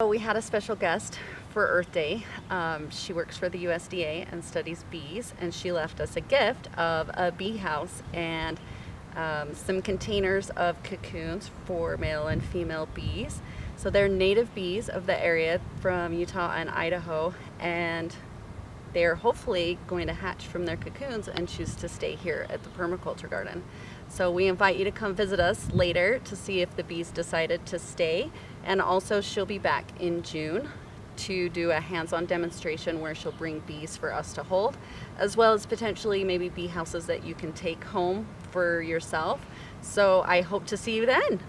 So we had a special guest for Earth Day. She works for the USDA and studies bees, and she left us a gift of a bee house and some containers of cocoons for male and female bees. So they're native bees of the area from Utah and Idaho, and they're hopefully going to hatch from their cocoons and choose to stay here at the permaculture garden. So we invite you to come visit us later to see if the bees decided to stay. And also she'll be back in June to do a hands-on demonstration where she'll bring bees for us to hold, as well as potentially maybe bee houses that you can take home for yourself. So I hope to see you then.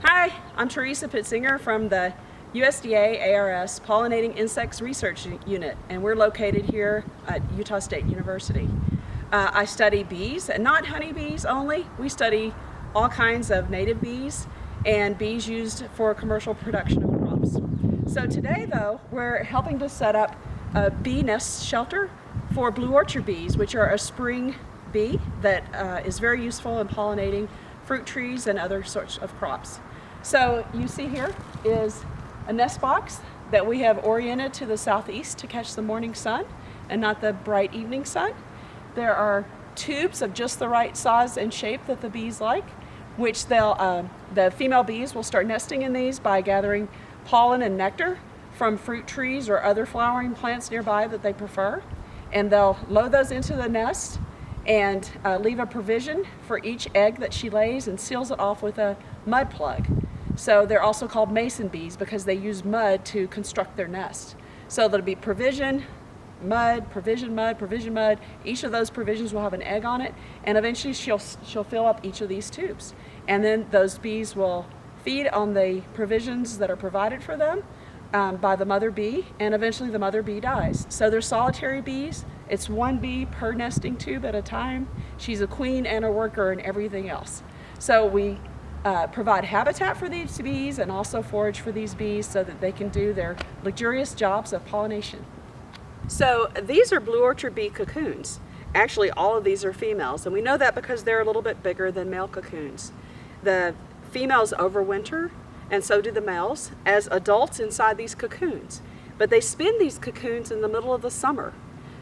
Hi, I'm Theresa Pitzinger from the USDA-ARS Pollinating Insects Research Unit, and we're located here at Utah State University. I study bees, and not honeybees only. We study all kinds of native bees and bees used for commercial production of crops. So today, though, we're helping to set up a bee nest shelter for blue orchard bees, which are a spring bee that is very useful in pollinating fruit trees and other sorts of crops. So you see here is a nest box that we have oriented to the southeast to catch the morning sun and not the bright evening sun. There are tubes of just the right size and shape that the bees like, which the female bees will start nesting in these by gathering pollen and nectar from fruit trees or other flowering plants nearby that they prefer. And they'll load those into the nest and leave a provision for each egg that she lays and seals it off with a mud plug. So they're also called mason bees because they use mud to construct their nest. So there'll be provision, mud, provision, mud, provision, mud. Each of those provisions will have an egg on it, and eventually she'll fill up each of these tubes. And then those bees will feed on the provisions that are provided for them by the mother bee, and eventually the mother bee dies. So they're solitary bees. It's one bee per nesting tube at a time. She's a queen and a worker and everything else. So we provide habitat for these bees and also forage for these bees so that they can do their luxurious jobs of pollination. So these are blue orchard bee cocoons. Actually, all of these are females, and we know that because they're a little bit bigger than male cocoons. The females overwinter, and so do the males, as adults inside these cocoons. But they spin these cocoons in the middle of the summer.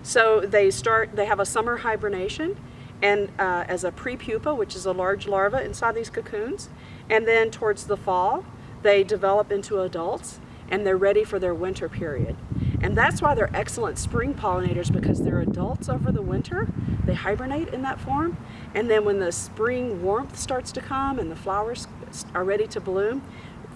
So they have a summer hibernation, and as a pre-pupa, which is a large larva inside these cocoons, and then towards the fall they develop into adults and they're ready for their winter period. And that's why they're excellent spring pollinators, because they're adults over the winter. They hibernate in that form, and then when the spring warmth starts to come and the flowers are ready to bloom,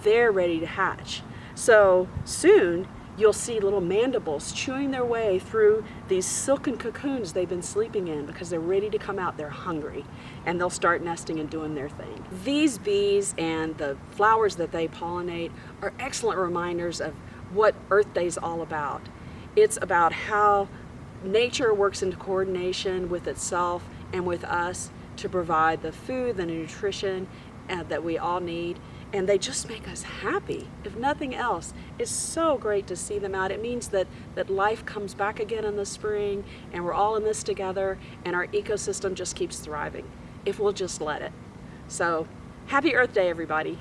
they're ready to hatch. So soon you'll see little mandibles chewing their way through these silken cocoons they've been sleeping in because they're ready to come out. They're hungry, and they'll start nesting and doing their thing. These bees and the flowers that they pollinate are excellent reminders of what Earth Day is all about. It's about how nature works into coordination with itself and with us to provide the food, the nutrition that we all need. And they just make us happy, if nothing else. It's so great to see them out. It means that life comes back again in the spring, and we're all in this together, and our ecosystem just keeps thriving if we'll just let it. So happy Earth Day, everybody.